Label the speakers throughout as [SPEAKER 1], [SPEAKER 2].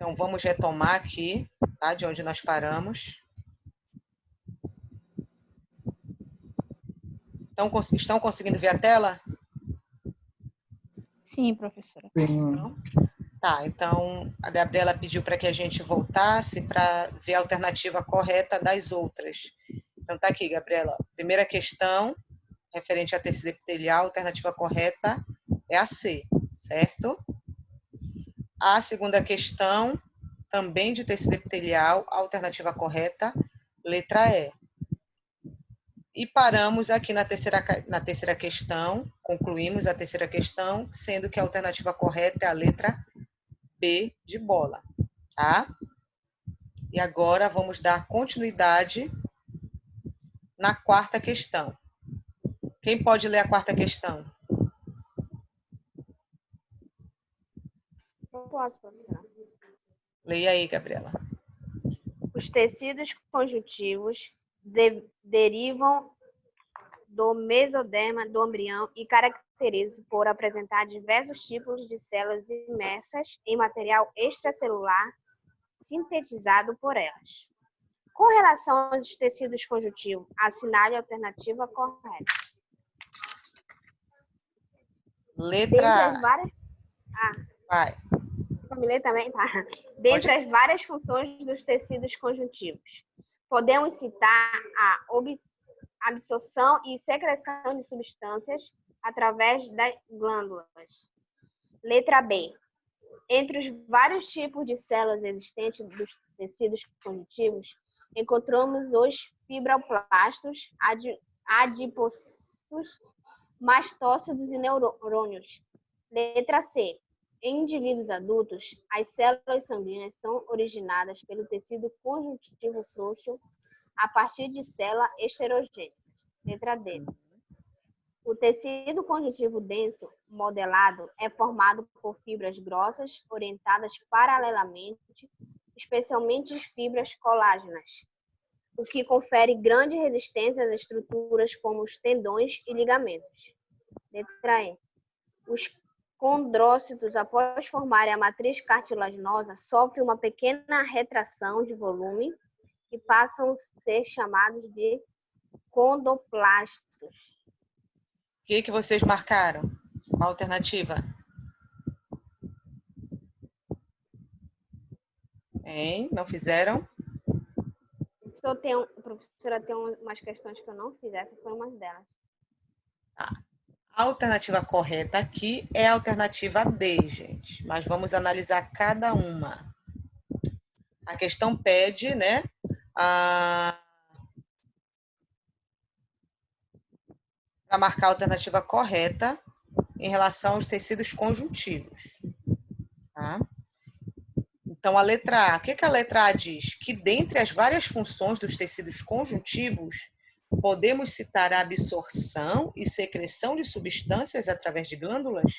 [SPEAKER 1] Então, vamos retomar aqui, tá? De onde nós paramos. Então, estão conseguindo ver a tela?
[SPEAKER 2] Sim, professora.
[SPEAKER 1] Não? Tá, então a Gabriela pediu para que a gente voltasse para ver a alternativa correta das outras. Então tá aqui, Gabriela. Primeira questão, referente a tecido epitelial, a alternativa correta é a C, certo? A segunda questão, também de tecido epitelial, a alternativa correta, letra E. E paramos aqui na terceira questão, concluímos a terceira questão, sendo que a alternativa correta é a letra B de bola, tá? E agora vamos dar continuidade na quarta questão. Quem pode ler a quarta questão?
[SPEAKER 3] Eu posso, professora.
[SPEAKER 1] Leia aí, Gabriela.
[SPEAKER 3] Os tecidos conjuntivos derivam do mesoderma do embrião e caracterizam por apresentar diversos tipos de células imersas em material extracelular sintetizado por elas. Com relação aos tecidos conjuntivos, assinale a alternativa correta.
[SPEAKER 1] Letra A. Vai.
[SPEAKER 3] Vamos ler também, tá? Dentre as várias funções dos tecidos conjuntivos, podemos citar a absorção e secreção de substâncias através das glândulas. Letra B. Entre os vários tipos de células existentes dos tecidos conjuntivos, encontramos os fibroblastos, adipócitos, mastócitos e neurônios. Letra C. Em indivíduos adultos, as células sanguíneas são originadas pelo tecido conjuntivo frouxo a partir de células heterogêneas. Letra D. O tecido conjuntivo denso modelado é formado por fibras grossas orientadas paralelamente, especialmente fibras colágenas, o que confere grande resistência às estruturas como os tendões e ligamentos. Letra E. Os condrócitos, após formarem a matriz cartilaginosa, sofrem uma pequena retração de volume e passam a ser chamados de condroplastos.
[SPEAKER 1] O que vocês marcaram? Qual a alternativa? Hein? Não fizeram?
[SPEAKER 3] Professora, tem umas questões que eu não fiz, essa foi uma delas.
[SPEAKER 1] Tá. A alternativa correta aqui é a alternativa D, gente. Mas vamos analisar cada uma. A questão pede, né, para marcar a alternativa correta em relação aos tecidos conjuntivos. Tá? Então, a letra A, o que a letra A diz? Que dentre as várias funções dos tecidos conjuntivos, podemos citar a absorção e secreção de substâncias através de glândulas?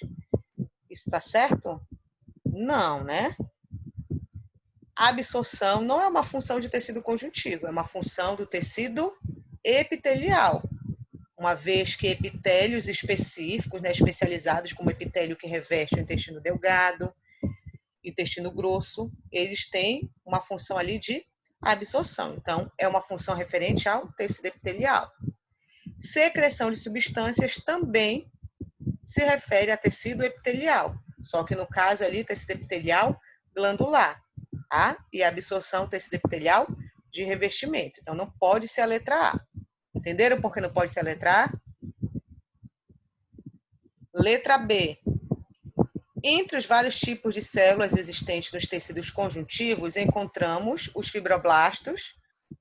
[SPEAKER 1] Isso está certo? Não, né? A absorção não é uma função de tecido conjuntivo, é uma função do tecido epitelial. Uma vez que epitélios específicos, né, especializados, como epitélio que reveste o intestino delgado, intestino grosso, eles têm uma função ali de absorção. Então, é uma função referente ao tecido epitelial. Secreção de substâncias também se refere a tecido epitelial, só que no caso ali, tecido epitelial glandular, tá? E a absorção, tecido epitelial de revestimento. Então, não pode ser a letra A. Entenderam por que não pode ser a letra A? Letra B. Entre os vários tipos de células existentes nos tecidos conjuntivos, encontramos os fibroblastos.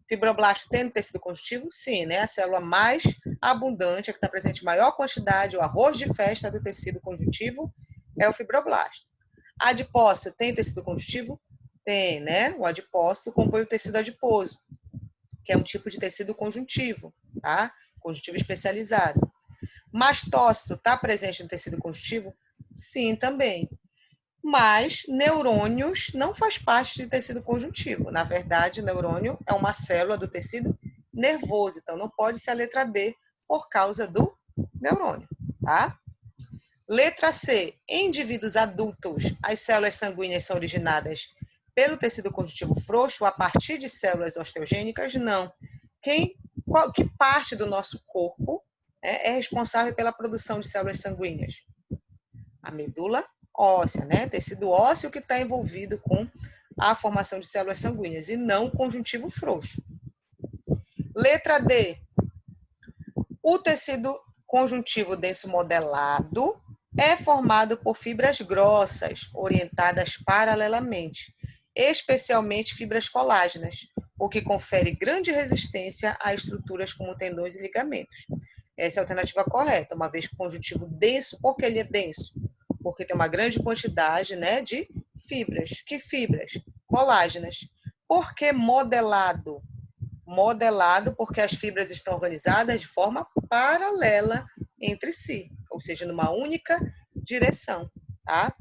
[SPEAKER 1] Fibroblasto tem no tecido conjuntivo? Sim, né? A célula mais abundante, a que está presente em maior quantidade, o arroz de festa do tecido conjuntivo, é o fibroblasto. Adipócito tem tecido conjuntivo? Tem, né? O adipócito compõe o tecido adiposo, que é um tipo de tecido conjuntivo, tá? Conjuntivo especializado. Mastócito está presente no tecido conjuntivo? Sim, também. Mas neurônios não faz parte de tecido conjuntivo. Na verdade, o neurônio é uma célula do tecido nervoso, então não pode ser a letra B por causa do neurônio, tá? Letra C. Em indivíduos adultos, as células sanguíneas são originadas pelo tecido conjuntivo frouxo a partir de células osteogênicas? Não. Que parte do nosso corpo é responsável pela produção de células sanguíneas? A medula óssea, né? Tecido ósseo que está envolvido com a formação de células sanguíneas e não o conjuntivo frouxo. Letra D. O tecido conjuntivo denso modelado é formado por fibras grossas, orientadas paralelamente, especialmente fibras colágenas, o que confere grande resistência a estruturas como tendões e ligamentos. Essa é a alternativa correta, uma vez que o conjuntivo denso, por que ele é denso? Porque tem uma grande quantidade, né, de fibras. Que fibras? Colágenas. Por que modelado? Modelado porque as fibras estão organizadas de forma paralela entre si, ou seja, numa única direção, tá?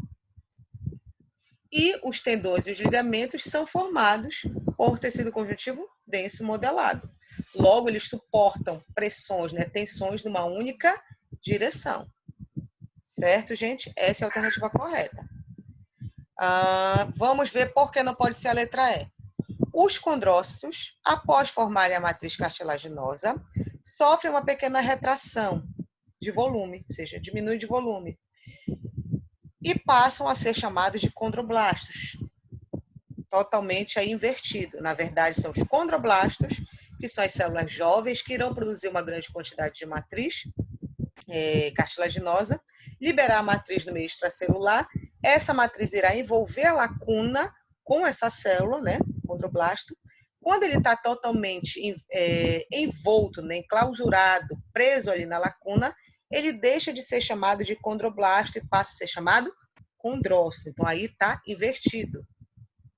[SPEAKER 1] E os tendões e os ligamentos são formados por tecido conjuntivo denso modelado. Logo, eles suportam pressões, né, tensões numa única direção. Certo, gente? Essa é a alternativa correta. Vamos ver por que não pode ser a letra E. Os condrócitos, após formarem a matriz cartilaginosa, sofrem uma pequena retração de volume, ou seja, diminui de volume, e passam a ser chamados de condroblastos, totalmente aí invertido. Na verdade, são os condroblastos, que são as células jovens que irão produzir uma grande quantidade de matriz cartilaginosa, liberar a matriz no meio extracelular, essa matriz irá envolver a lacuna com essa célula, né, condroblasto. Quando ele está totalmente envolto, né, enclausurado, preso ali na lacuna, ele deixa de ser chamado de condroblasto e passa a ser chamado condrócito. Então, aí está invertido,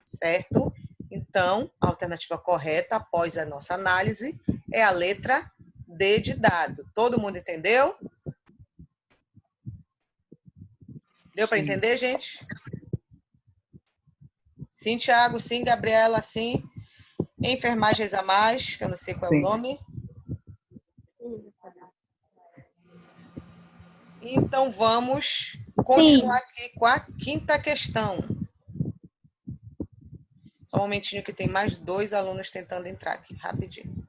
[SPEAKER 1] certo? Então, a alternativa correta, após a nossa análise, é a letra D de dado. Todo mundo entendeu? Deu para entender, gente? Sim, Thiago, sim, Gabriela, sim. Enfermagens a mais, que eu não sei qual é o nome. Então, vamos continuar aqui com a quinta questão. Só um momentinho que tem mais 2 alunos tentando entrar aqui, rapidinho.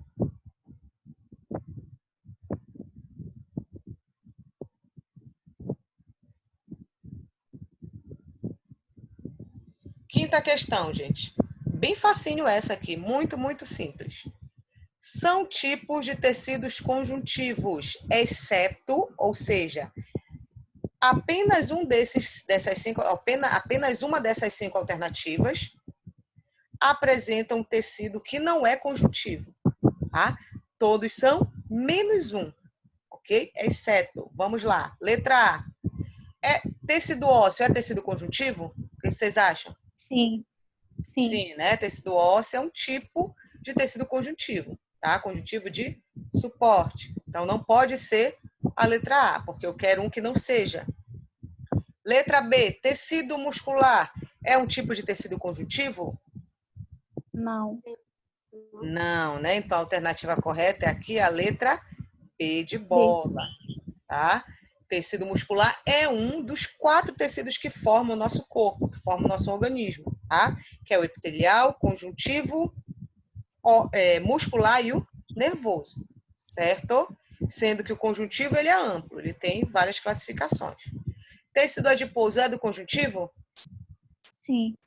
[SPEAKER 1] Quinta questão, gente. Bem facinho essa aqui, muito, muito simples. São tipos de tecidos conjuntivos, exceto, ou seja, apenas uma dessas 5 alternativas apresenta um tecido que não é conjuntivo, tá? Todos são menos um, ok? Exceto, vamos lá, letra A. Tecido ósseo é tecido conjuntivo? O que vocês acham?
[SPEAKER 2] Sim.
[SPEAKER 1] Sim, né? Tecido ósseo é um tipo de tecido conjuntivo, tá? Conjuntivo de suporte. Então, não pode ser a letra A, porque eu quero um que não seja. Letra B, tecido muscular é um tipo de tecido conjuntivo?
[SPEAKER 2] Não.
[SPEAKER 1] Não, né? Então, a alternativa correta é aqui a letra B de bola, tá? Tecido muscular é um dos 4 tecidos que formam o nosso corpo, que formam o nosso organismo, tá? Que é o epitelial, conjuntivo, muscular e o nervoso, certo? Sendo que o conjuntivo ele é amplo, ele tem várias classificações. Tecido adiposo é do conjuntivo?
[SPEAKER 2] Sim.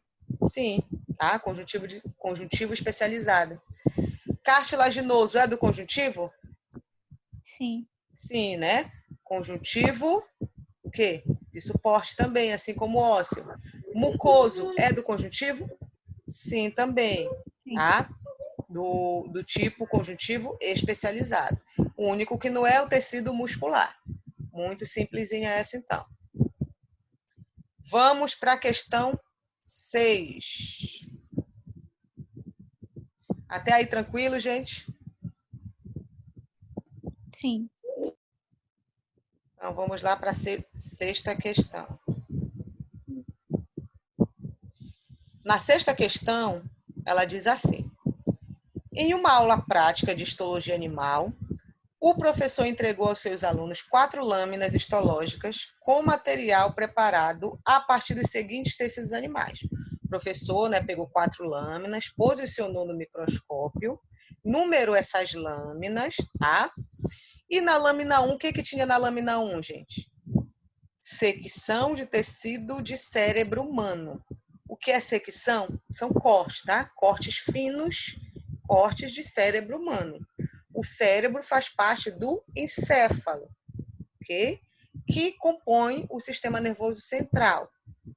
[SPEAKER 1] Sim, tá? Conjuntivo especializado. Cartilaginoso é do conjuntivo?
[SPEAKER 2] Sim.
[SPEAKER 1] Sim, né? Conjuntivo, o quê? De suporte também, assim como ósseo. Mucoso é do conjuntivo? Sim, também, tá? Do tipo conjuntivo especializado. O único que não é o tecido muscular. Muito simplesinha essa, então. Vamos para a questão 6. Até aí tranquilo, gente?
[SPEAKER 2] Sim.
[SPEAKER 1] Então, vamos lá para a 6ª questão. Na 6ª questão, ela diz assim: em uma aula prática de histologia animal, o professor entregou aos seus alunos 4 lâminas histológicas com material preparado a partir dos seguintes tecidos animais. O professor, né, pegou 4 lâminas, posicionou no microscópio, numerou essas lâminas, tá? E na lâmina 1, o que tinha na lâmina 1, gente? Secção de tecido de cérebro humano. O que é secção? São cortes, tá? Cortes finos, cortes de cérebro humano. O cérebro faz parte do encéfalo, ok? Que compõe o sistema nervoso central,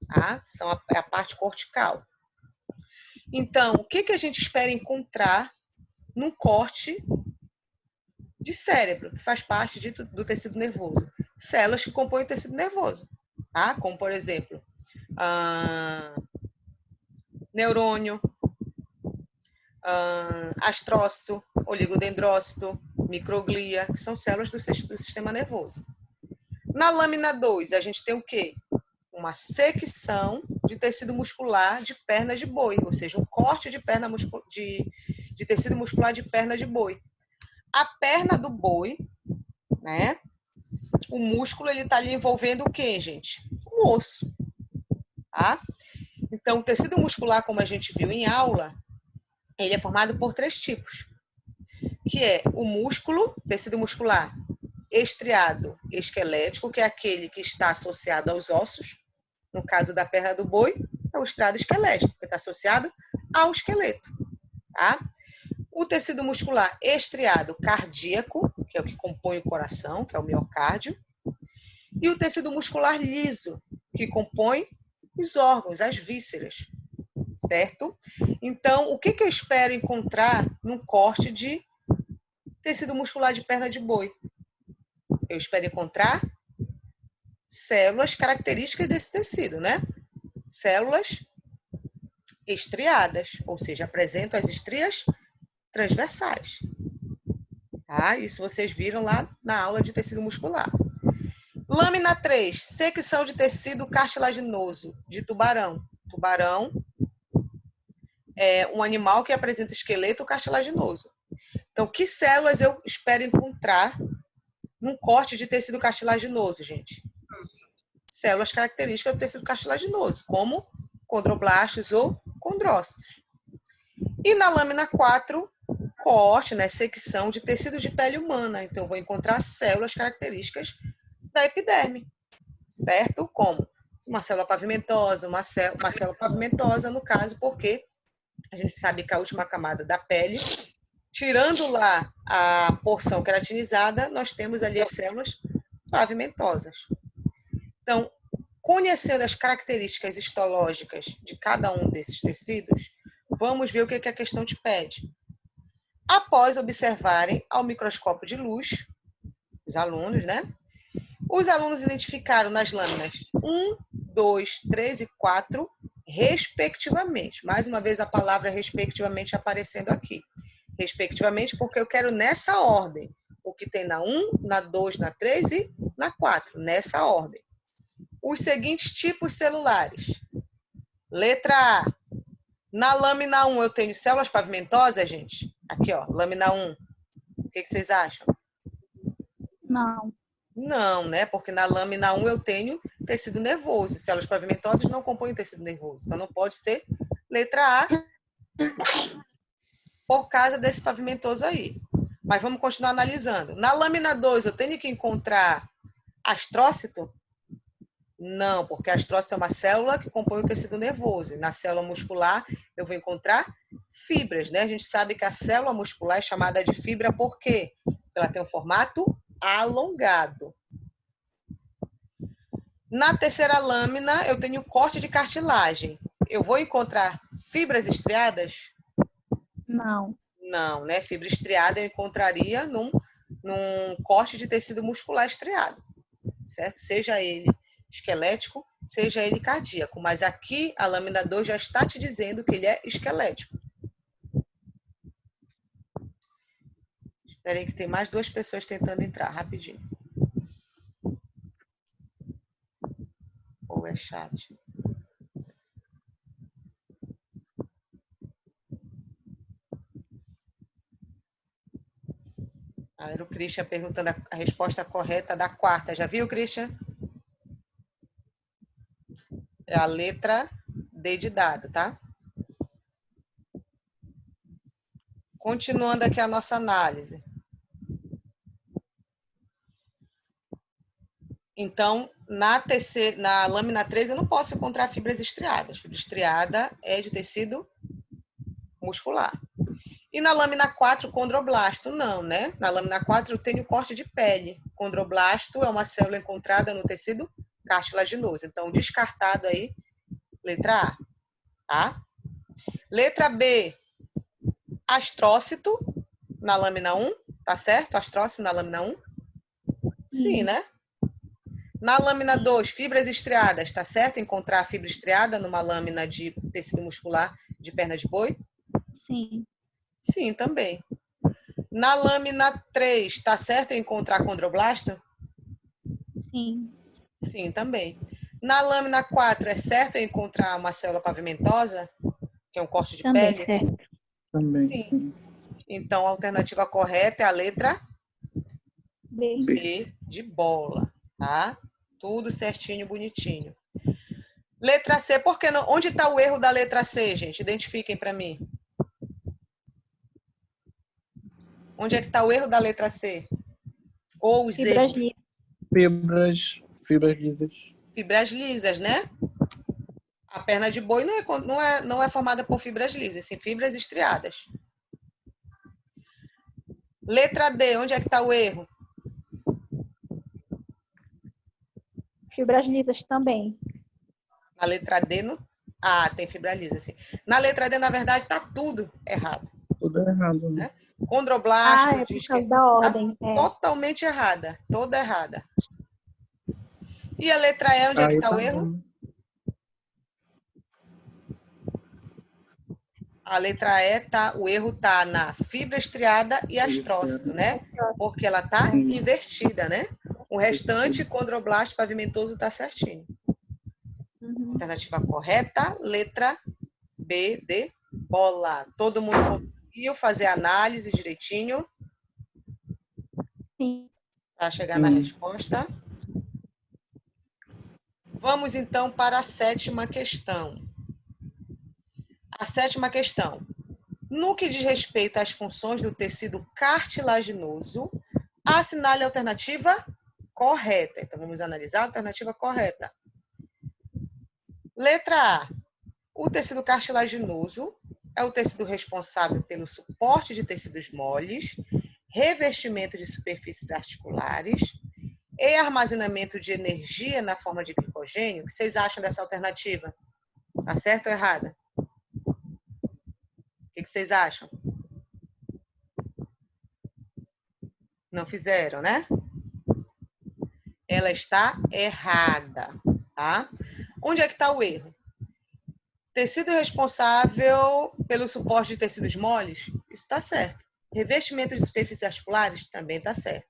[SPEAKER 1] tá? É a parte cortical. Então, o que a gente espera encontrar num corte de cérebro, que faz parte do tecido nervoso? Células que compõem o tecido nervoso, tá? Como, por exemplo, neurônio, astrócito, oligodendrócito, microglia, que são células do sistema nervoso. Na lâmina 2, a gente tem o quê? Uma secção de tecido muscular de perna de boi, ou seja, um corte de tecido muscular de perna de boi. A perna do boi, né? O músculo, ele está ali envolvendo o quê, gente? O osso, tá? Então, o tecido muscular, como a gente viu em aula, ele é formado por 3 tipos, que é o músculo, tecido muscular estriado esquelético, que é aquele que está associado aos ossos. No caso da perna do boi, é o estriado esquelético, que está associado ao esqueleto, tá? O tecido muscular estriado cardíaco, que é o que compõe o coração, que é o miocárdio, e o tecido muscular liso, que compõe os órgãos, as vísceras, certo? Então, o que eu espero encontrar num corte de tecido muscular de perna de boi? Eu espero encontrar células características desse tecido, né? Células estriadas, ou seja, apresentam as estrias transversais. Tá? Isso vocês viram lá na aula de tecido muscular. Lâmina 3, secção de tecido cartilaginoso de tubarão. Tubarão é um animal que apresenta esqueleto cartilaginoso. Então, que células eu espero encontrar num corte de tecido cartilaginoso, gente? Células características do tecido cartilaginoso, como condroblastos ou condrócitos. E na lâmina 4, corte, né, secção de tecido de pele humana. Então, eu vou encontrar células características da epiderme, certo? Como uma célula pavimentosa, uma célula pavimentosa, no caso, porque a gente sabe que a última camada da pele, tirando lá a porção queratinizada, nós temos ali as células pavimentosas. Então, conhecendo as características histológicas de cada um desses tecidos, vamos ver o que a questão te pede. Após observarem ao microscópio de luz, os alunos, né? Os alunos identificaram nas lâminas 1, 2, 3 e 4, respectivamente. Mais uma vez a palavra respectivamente aparecendo aqui. Respectivamente, porque eu quero nessa ordem. O que tem na 1, na 2, na 3 e na 4. Nessa ordem. Os seguintes tipos celulares. Letra A. Na lâmina 1 eu tenho células pavimentosas, gente? Aqui, ó, lâmina 1. O que vocês acham?
[SPEAKER 2] Não.
[SPEAKER 1] Não, né? Porque na lâmina 1 eu tenho tecido nervoso. Células pavimentosas não compõem tecido nervoso. Então não pode ser letra A por causa desse pavimentoso aí. Mas vamos continuar analisando. Na lâmina 2 eu tenho que encontrar astrócito? Não, porque a astrócito é uma célula que compõe o tecido nervoso. E na célula muscular eu vou encontrar fibras, né? A gente sabe que a célula muscular é chamada de fibra por quê? Porque ela tem um formato alongado. Na terceira lâmina, eu tenho corte de cartilagem. Eu vou encontrar fibras estriadas?
[SPEAKER 2] Não.
[SPEAKER 1] Não, né? Fibra estriada eu encontraria num corte de tecido muscular estriado, certo? Seja ele esquelético, seja ele cardíaco. Mas aqui a lâmina 2 já está te dizendo que ele é esquelético. Espera aí que tem mais 2 pessoas tentando entrar, rapidinho. Ou é chat? Era o Christian perguntando a resposta correta da quarta. Já viu, Christian? É a letra D de dado, tá? Continuando aqui a nossa análise. Então, na lâmina 3, eu não posso encontrar fibras estriadas. Fibra estriada é de tecido muscular. E na lâmina 4, condroblasto, não, né? Na lâmina 4 eu tenho corte de pele. Condroblasto é uma célula encontrada no tecido cartilaginoso. Então, descartado aí, letra A, tá? Letra B, astrócito na lâmina 1, tá certo? Astrócito na lâmina 1? Sim, né? Na lâmina 2, fibras estriadas, tá certo? Encontrar fibra estriada numa lâmina de tecido muscular de perna de boi?
[SPEAKER 2] Sim.
[SPEAKER 1] Sim, também. Na lâmina 3, tá certo encontrar condroblasto?
[SPEAKER 2] Sim.
[SPEAKER 1] Sim, também. Na lâmina 4, é certo encontrar uma célula pavimentosa, que é um corte de
[SPEAKER 2] Também,
[SPEAKER 1] pele?
[SPEAKER 2] certo.
[SPEAKER 4] Também.
[SPEAKER 1] Sim. Então, a alternativa correta é a letra
[SPEAKER 2] B.
[SPEAKER 1] B de bola, tá? Tudo certinho, bonitinho. Letra C, por que não? Onde está o erro da letra C, gente? Identifiquem para mim. Onde é que está o erro da letra C? Ou os
[SPEAKER 2] Fibras
[SPEAKER 1] erros?
[SPEAKER 2] livres.
[SPEAKER 4] Fibras lisas.
[SPEAKER 1] Fibras lisas, né? A perna de boi não é formada por fibras lisas, sim fibras estriadas. Letra D, onde é que está o erro?
[SPEAKER 2] Fibras lisas também.
[SPEAKER 1] Na letra D, não... Ah, tem fibra lisa, sim. Na letra D, na verdade, está tudo errado.
[SPEAKER 4] Tudo errado, né?
[SPEAKER 1] Condroblasto,
[SPEAKER 2] É por
[SPEAKER 1] diz
[SPEAKER 2] causa
[SPEAKER 1] que
[SPEAKER 2] da ordem.
[SPEAKER 1] tá totalmente errada, toda errada. E a letra E, onde é que
[SPEAKER 4] Aí
[SPEAKER 1] está
[SPEAKER 4] tá
[SPEAKER 1] o erro?
[SPEAKER 4] bom.
[SPEAKER 1] A letra E, o erro tá na fibra estriada e astrócito, né? Porque ela tá invertida, né? O restante, condroblasto pavimentoso, tá certinho.
[SPEAKER 2] Uhum.
[SPEAKER 1] Alternativa correta, letra B de bola. Todo mundo conseguiu fazer a análise direitinho
[SPEAKER 2] Sim.
[SPEAKER 1] para chegar na resposta? Vamos então para a sétima questão. A sétima questão. No que diz respeito às funções do tecido cartilaginoso, assinale a alternativa correta. Então, vamos analisar a alternativa correta. Letra A. O tecido cartilaginoso é o tecido responsável pelo suporte de tecidos moles, revestimento de superfícies articulares e armazenamento de energia na forma de glicogênio. O que vocês acham dessa alternativa? Tá certo ou errada? O que vocês acham? Não fizeram, né? Ela está errada, tá? Onde é que está o erro? Tecido responsável pelo suporte de tecidos moles? Isso está certo. Revestimento de superfícies articulares? Também está certo.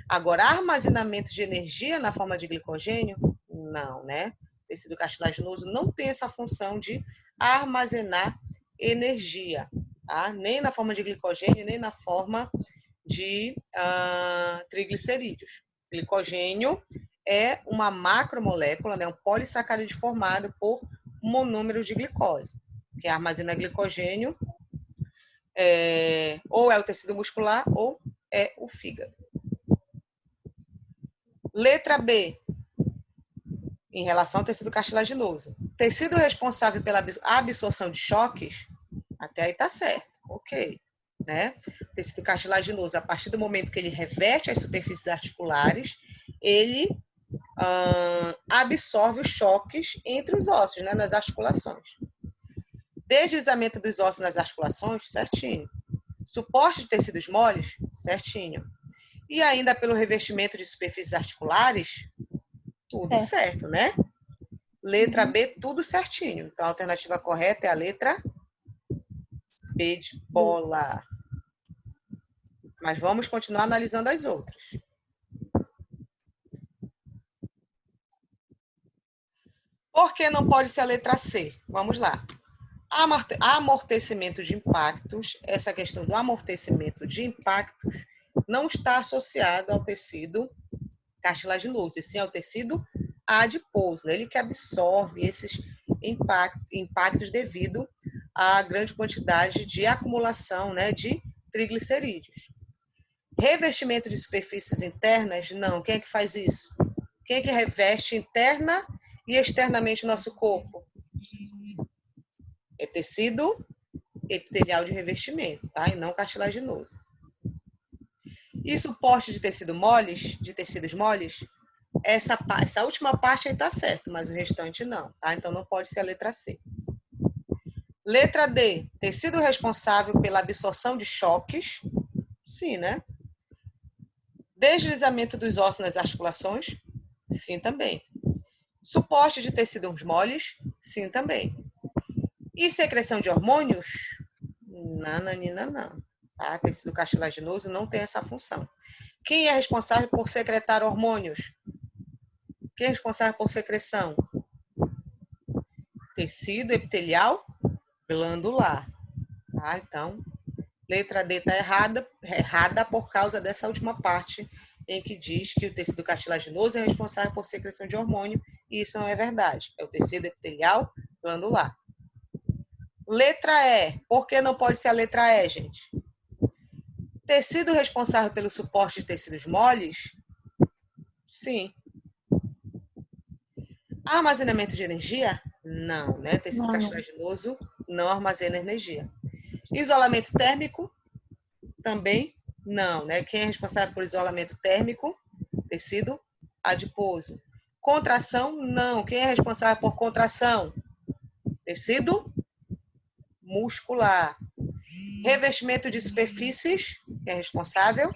[SPEAKER 1] Agora, armazenamento de energia na forma de glicogênio? Não, né? Tecido cartilaginoso não tem essa função de armazenar energia, tá? Nem na forma de glicogênio, nem na forma de triglicerídeos. Glicogênio é uma macromolécula, né, um polissacarídeo formado por monômero de glicose, que armazena glicogênio, ou é o tecido muscular ou é o fígado. Letra B, em relação ao tecido cartilaginoso. Tecido responsável pela absorção de choques, até aí tá certo, ok. Né? O tecido cartilaginoso, a partir do momento que ele reverte as superfícies articulares, ele absorve os choques entre os ossos, né, nas articulações. Deslizamento dos ossos nas articulações, certinho. Suporte de tecidos moles, certinho. E ainda pelo revestimento de superfícies articulares, tudo certo, né? Letra B, tudo certinho. Então, a alternativa correta é a letra B de bola. Mas vamos continuar analisando as outras. Por que não pode ser a letra C? Vamos lá. Amortecimento de impactos, essa questão do amortecimento de impactos não está associada ao tecido cartilaginoso, e sim ao tecido adiposo, né? Ele que absorve impactos devido à grande quantidade de acumulação, né, de triglicerídeos. Revestimento de superfícies internas, não. Quem é que faz isso? Quem é que reveste interna e externamente o nosso corpo? É tecido epitelial de revestimento, tá? E não cartilaginoso. E suporte de tecidos moles, essa última parte aí está certo, mas o restante não, tá? Então não pode ser a letra C. Letra D, tecido responsável pela absorção de choques, sim, né? Deslizamento dos ossos nas articulações, sim também. Suporte de tecidos moles, sim também. E secreção de hormônios? Nananina, não. Tá? Tecido cartilaginoso não tem essa função. Quem é responsável por secretar hormônios? Quem é responsável por secreção? Tecido epitelial glandular. Tá? Então, letra D está errada por causa dessa última parte em que diz que o tecido cartilaginoso é responsável por secreção de hormônio, e isso não é verdade. É o tecido epitelial glandular. Letra E. Por que não pode ser a letra E, gente? Tecido responsável pelo suporte de tecidos moles? Sim. Armazenamento de energia? Não, né? Tecido cartilaginoso não armazena energia. Isolamento térmico? Também não, né? Quem é responsável por isolamento térmico? Tecido adiposo. Contração? Não. Quem é responsável por contração? Tecido muscular. Revestimento de superfícies? Quem é responsável?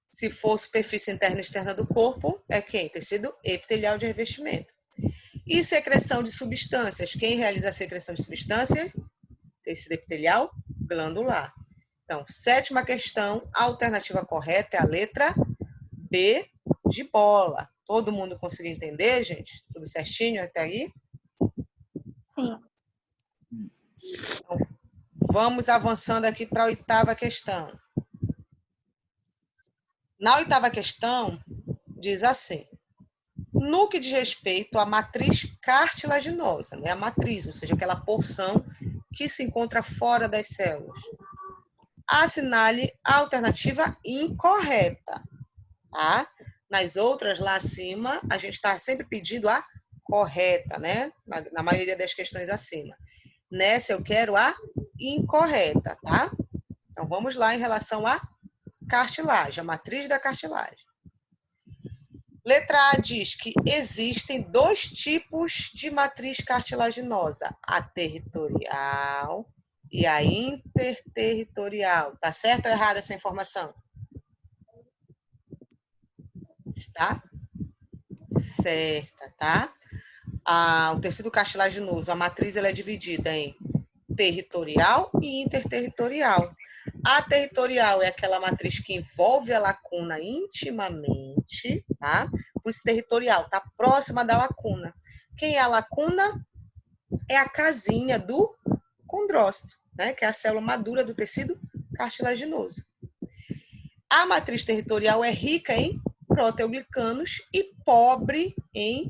[SPEAKER 1] Se for superfície interna e externa do corpo, é quem? Tecido epitelial de revestimento. E secreção de substâncias? Quem realiza a secreção de substâncias? Tecido epitelial glandular. Então, sétima questão, a alternativa correta é a letra B de bola. Todo mundo conseguiu entender, gente? Tudo certinho até aí?
[SPEAKER 2] Sim.
[SPEAKER 1] Então, vamos avançando aqui para a oitava questão. Na oitava questão, diz assim: no que diz respeito à matriz cartilaginosa, né? A matriz, ou seja, aquela porção que se encontra fora das células, assinale a alternativa incorreta, tá? Nas outras, lá acima, a gente está sempre pedindo a correta, né? Na maioria das questões acima. Nessa, eu quero a incorreta, tá? Então, vamos lá em relação à cartilagem, a matriz da cartilagem. Letra A diz que existem dois tipos de matriz cartilaginosa, a territorial e a interterritorial. Tá certo ou errada essa informação? Está certa, tá? O tecido cartilaginoso, a matriz ela é dividida em territorial e interterritorial. A territorial é aquela matriz que envolve a lacuna intimamente, tá? Por isso territorial, tá próxima da lacuna. Quem é a lacuna? É a casinha do condrócito, né? Que é a célula madura do tecido cartilaginoso. A matriz territorial é rica em proteoglicanos e pobre em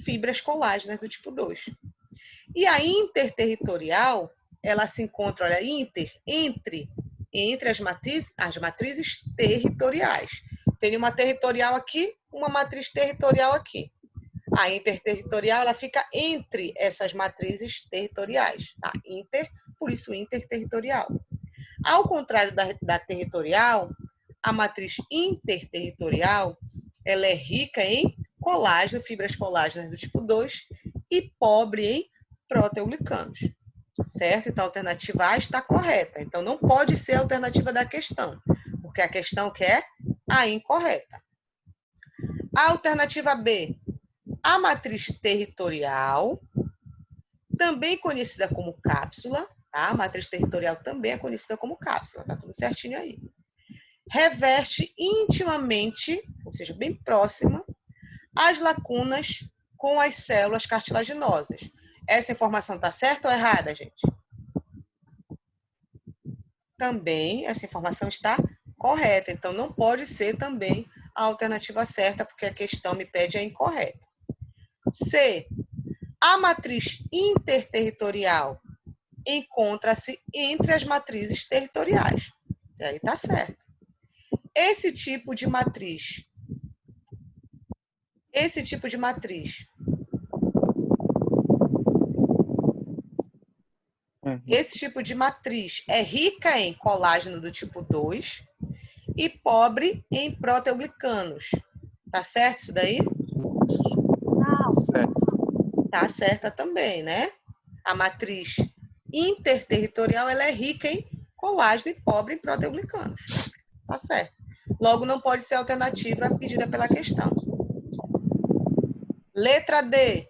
[SPEAKER 1] fibras colágenas do tipo 2. E a interterritorial, ela se encontra, olha, entre as matrizes territoriais. Tem uma territorial aqui, uma matriz territorial aqui. A interterritorial, ela fica entre essas matrizes territoriais, tá? Por isso interterritorial. Ao contrário da territorial, a matriz interterritorial, ela é rica em colágeno, fibras colágenas do tipo 2 e pobre em proteoglicanos, certo? Então, a alternativa A está correta. Então, não pode ser a alternativa da questão, porque a questão quer a incorreta. A alternativa B, a matriz territorial, também conhecida como cápsula, tá? A matriz territorial também é conhecida como cápsula, tá tudo certinho aí. Reveste intimamente, ou seja, bem próxima, as lacunas com as células cartilaginosas. Essa informação está certa ou errada, gente? Também essa informação está correta. Então, não pode ser também a alternativa certa, porque a questão me pede a incorreta. C. A matriz interterritorial encontra-se entre as matrizes territoriais. E aí tá certo. Esse tipo de matriz é rica em colágeno do tipo 2 e pobre em proteoglicanos. Tá certo isso daí?
[SPEAKER 3] Não.
[SPEAKER 4] Certo.
[SPEAKER 1] Tá certa também, né? A matriz interterritorial ela é rica em colágeno e pobre em proteoglicanos. Tá certo. Logo, não pode ser a alternativa pedida pela questão. Letra D.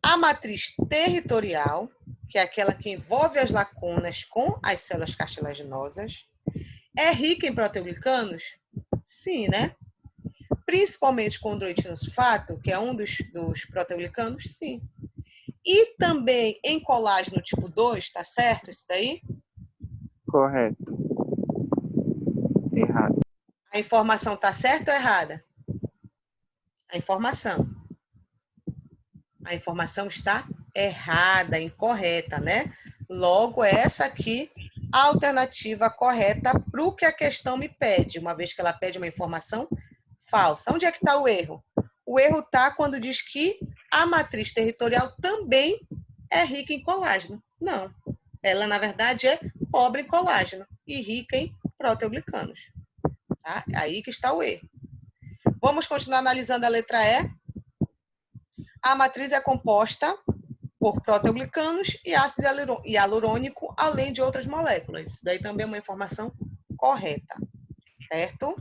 [SPEAKER 1] A matriz territorial, que é aquela que envolve as lacunas com as células cartilaginosas, é rica em proteoglicanos? Sim, né? Principalmente condroitina sulfato, que é um dos proteoglicanos, sim. E também em colágeno tipo 2, tá certo isso daí?
[SPEAKER 4] Correto. Errado.
[SPEAKER 1] A informação tá certa ou errada? A informação está errada, incorreta, né? Logo, essa aqui, a alternativa correta para o que a questão me pede, uma vez que ela pede uma informação falsa. Onde é que está o erro? O erro está quando diz que a matriz territorial também é rica em colágeno. Não. Ela, na verdade, é pobre em colágeno e rica em proteoglicanos. Tá? Aí que está o erro. Vamos continuar analisando a letra E. A matriz é composta por proteoglicanos e ácido hialurônico, além de outras moléculas. Isso daí também é uma informação correta, certo?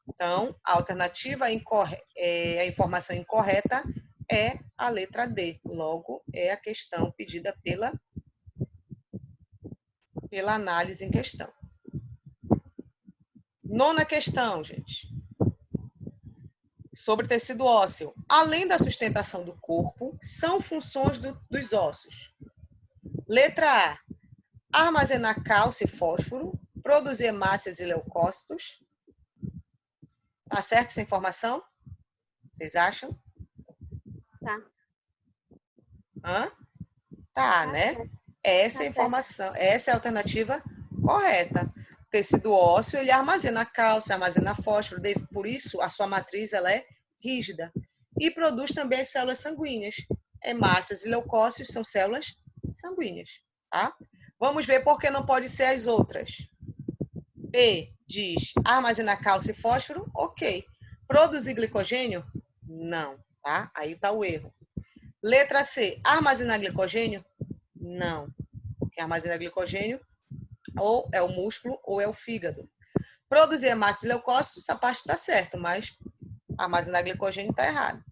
[SPEAKER 1] Então, a alternativa a informação incorreta é a letra D. Logo, é a questão pedida pela análise em questão. Nona questão, gente. Sobre tecido ósseo. Além da sustentação do corpo, são funções dos ossos. Letra A. Armazenar cálcio e fósforo, produzir hemácias e leucócitos. Tá certo essa informação? Vocês acham?
[SPEAKER 3] Tá.
[SPEAKER 1] Hã? Tá, né? Essa é a informação, essa é a alternativa correta. O tecido ósseo, ele armazena cálcio, armazena fósforo, por isso a sua matriz ela é rígida. E produz também as células sanguíneas. Hemácias e leucócitos são células sanguíneas, tá? Vamos ver por que não pode ser as outras. B diz armazenar cálcio e fósforo, ok. Produzir glicogênio? Não, tá? Aí tá o erro. Letra C, armazenar glicogênio? Não. Quem armazena glicogênio ou é o músculo ou é o fígado. Produzir hemácias e leucócitos, essa parte está certa, mas armazenar glicogênio está errado.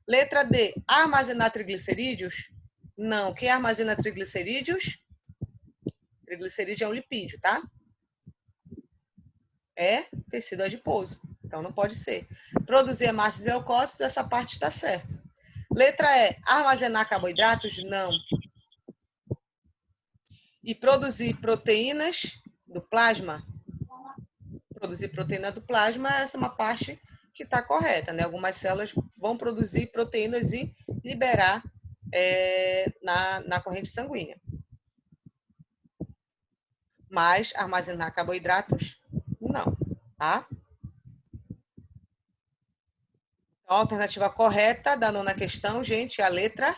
[SPEAKER 1] Letra D, armazenar triglicerídeos? Não. Quem armazena triglicerídeos? Triglicerídeo é um lipídio, tá? É tecido adiposo, então não pode ser. Produzir hemácias e leucócitos, essa parte está certa. Letra E, armazenar carboidratos? Não. E produzir proteínas do plasma? Produzir proteína do plasma, essa é uma parte que está correta, né? Algumas células vão produzir proteínas e liberar na corrente sanguínea. Mas armazenar carboidratos, não, tá? Então, a alternativa correta da nona questão, gente, é a letra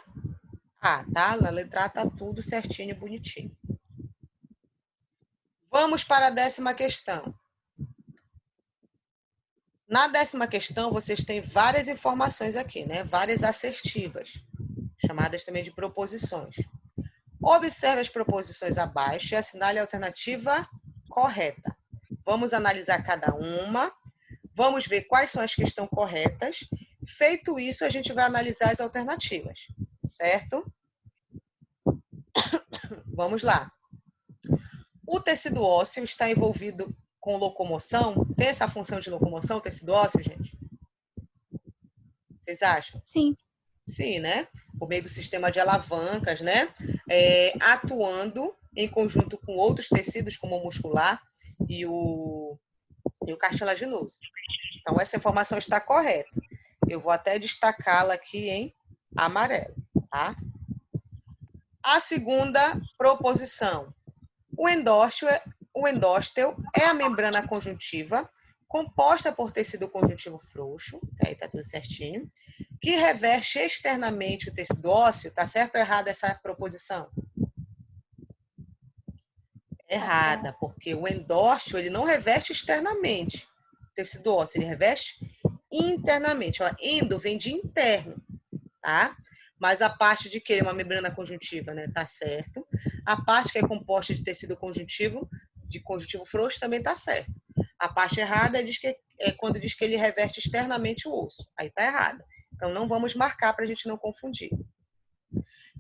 [SPEAKER 1] A, tá? Na letra A tá tudo certinho e bonitinho. Vamos para a 10ª questão. Na 10ª questão, vocês têm várias informações aqui, né? Várias assertivas, chamadas também de proposições. Observe as proposições abaixo e assinale a alternativa correta. Vamos analisar cada uma, vamos ver quais são as que estão corretas. Feito isso, a gente vai analisar as alternativas, certo? Vamos lá. O tecido ósseo está envolvido com locomoção? Tem essa função de locomoção, o tecido ósseo, gente? Vocês acham?
[SPEAKER 2] Sim.
[SPEAKER 1] Sim, né? Por meio do sistema de alavancas, né? Atuando em conjunto com outros tecidos, como o muscular e o cartilaginoso. Então, essa informação está correta. Eu vou até destacá-la aqui em amarelo. tá? A segunda proposição. O endósteo é a membrana conjuntiva composta por tecido conjuntivo frouxo, aí tá tudo certinho, que reveste externamente o tecido ósseo. Tá certo ou errada essa proposição? Errada, porque o endósteo ele não reveste externamente o tecido ósseo, ele reveste internamente. Ó, endo vem de interno, tá? Mas a parte de que ele é uma membrana conjuntiva, né, tá certo. A parte que é composta de tecido conjuntivo, de conjuntivo frouxo, também tá certo. A parte errada é quando diz que ele reveste externamente o osso. Aí tá errada. Então não vamos marcar para a gente não confundir.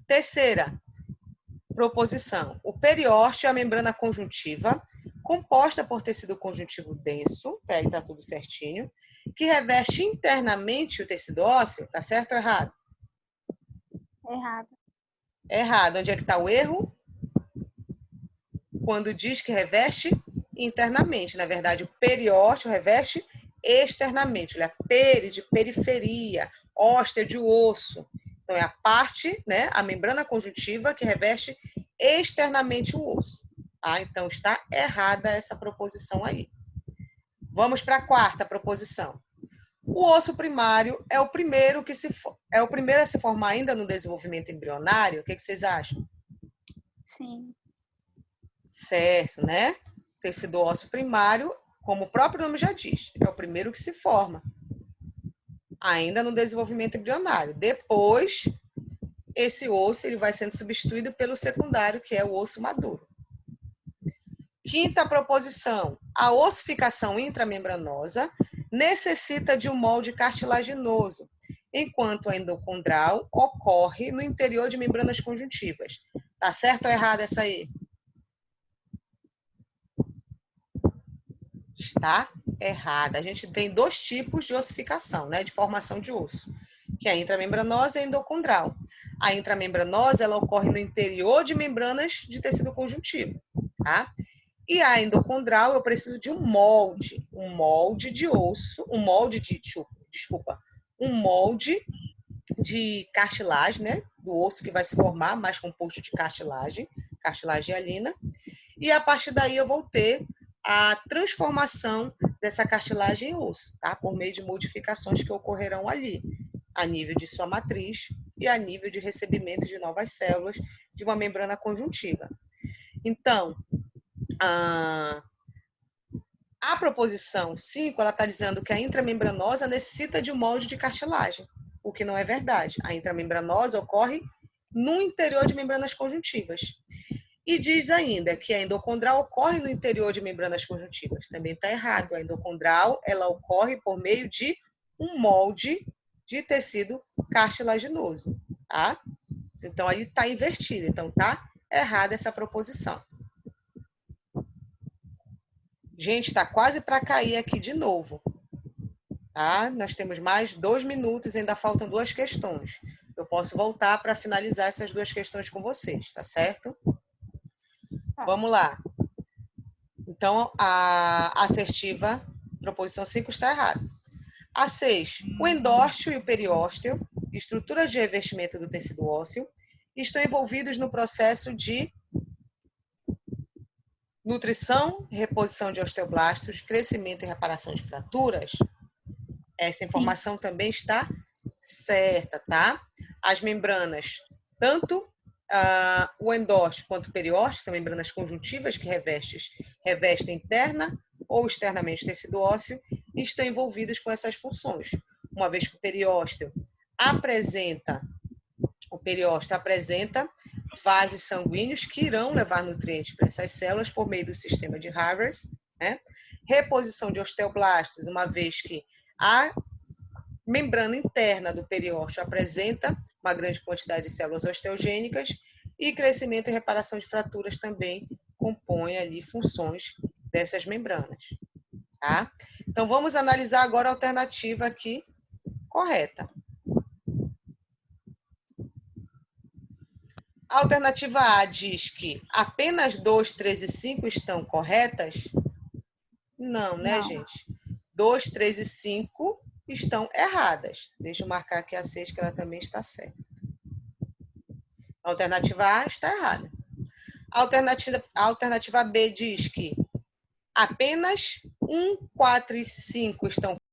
[SPEAKER 1] Terceira proposição. O periósteo é a membrana conjuntiva composta por tecido conjuntivo denso, tá? Aí tá tudo certinho, que reveste internamente o tecido ósseo. Tá certo ou errado?
[SPEAKER 2] Errado.
[SPEAKER 1] Errado. Onde é que está o erro? Quando diz que reveste internamente. Na verdade, o periósteo reveste externamente. Ele é peri, de periferia, ósteo de osso. Então, é a parte, né, a membrana conjuntiva que reveste externamente o osso. Tá? Então, está errada essa proposição aí. Vamos para a quarta proposição. O osso primário é o primeiro a se formar ainda no desenvolvimento embrionário. O que vocês acham?
[SPEAKER 2] Sim.
[SPEAKER 1] Certo, né? Tecido ósseo primário, como o próprio nome já diz, é o primeiro que se forma ainda no desenvolvimento embrionário. Depois, esse osso ele vai sendo substituído pelo secundário, que é o osso maduro. Quinta proposição. A ossificação intramembranosa necessita de um molde cartilaginoso, enquanto a endocondral ocorre no interior de membranas conjuntivas. Tá certo ou errado essa aí? Está errada. A gente tem dois tipos de ossificação, né, de formação de osso, que é a intramembranosa e a endocondral. A intramembranosa ela ocorre no interior de membranas de tecido conjuntivo, tá? E a endocondral eu preciso de um molde de osso, um molde de cartilagem, né, do osso que vai se formar, mais composto de cartilagem hialina. E a partir daí eu vou ter a transformação dessa cartilagem em osso, tá? Por meio de modificações que ocorrerão ali, a nível de sua matriz e a nível de recebimento de novas células de uma membrana conjuntiva. Então, a proposição 5, ela está dizendo que a intramembranosa necessita de um molde de cartilagem, o que não é verdade. A intramembranosa ocorre no interior de membranas conjuntivas. E diz ainda que a endocondral ocorre no interior de membranas conjuntivas. Também está errado. A endocondral ela ocorre por meio de um molde de tecido cartilaginoso. Tá? Então, aí está invertido. Então, está errada essa proposição. Gente, está quase para cair aqui de novo. Tá? Nós temos mais 2 minutos, ainda faltam 2 questões. Eu posso voltar para finalizar essas 2 questões com vocês, tá certo? Vamos lá. Então, a assertiva, proposição 5, está errada. A 6, o endósteo e o periósteo, estruturas de revestimento do tecido ósseo, estão envolvidos no processo de nutrição, reposição de osteoblastos, crescimento e reparação de fraturas. Essa informação também está certa, tá? As membranas, tanto o endósteo quanto o periósteo, são membranas conjuntivas que revestem interna ou externamente o tecido ósseo e estão envolvidas com essas funções. Uma vez que o periósteo apresenta vasos sanguíneos que irão levar nutrientes para essas células por meio do sistema de Harvard, né? Reposição de osteoblastos, uma vez que a membrana interna do periósteo apresenta uma grande quantidade de células osteogênicas e crescimento e reparação de fraturas também compõem ali funções dessas membranas. Tá? Então, vamos analisar agora a alternativa aqui correta. A alternativa A diz que apenas 2, 3 e 5 estão corretas? Não, né,
[SPEAKER 2] Não.
[SPEAKER 1] gente? 2, 3 e 5 estão erradas. Deixa eu marcar aqui a 6, que ela também está certa. A alternativa A está errada. A alternativa B diz que apenas 1, 4 e 5 estão